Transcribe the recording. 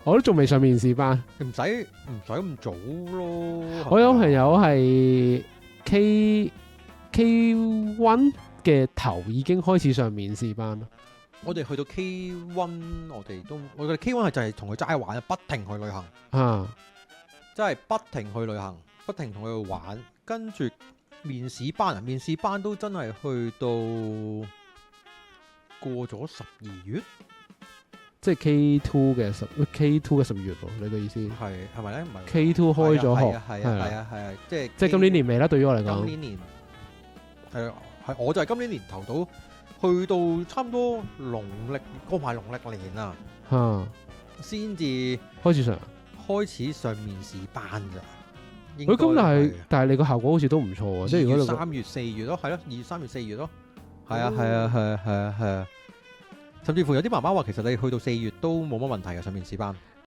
我都仲未上面試班。唔使咁早咯。我有朋友係 K1 嘅頭已經開始上面試班咯。我哋去到 K1，我哋 K1 係就係同佢齋玩，不停去旅行，真係不停去旅行，不停同佢去玩，跟住面試班都真係去到過咗12月，即係 K2 嘅12月喎，你嘅意思係咪咧？唔係 K2 開咗學，係啊，即係今年年尾啦。對於我嚟講，今年係我就係今年年頭到，去到差唔多過埋農曆年啊，先至開始上面試班咋。咁但係你個效果好似都唔錯喎，即係如果你3月4月咯，係咯，2、3月4月咯，係啊，甚至乎有啲媽媽話其實你去到4月都冇乜問題嘅上面試班。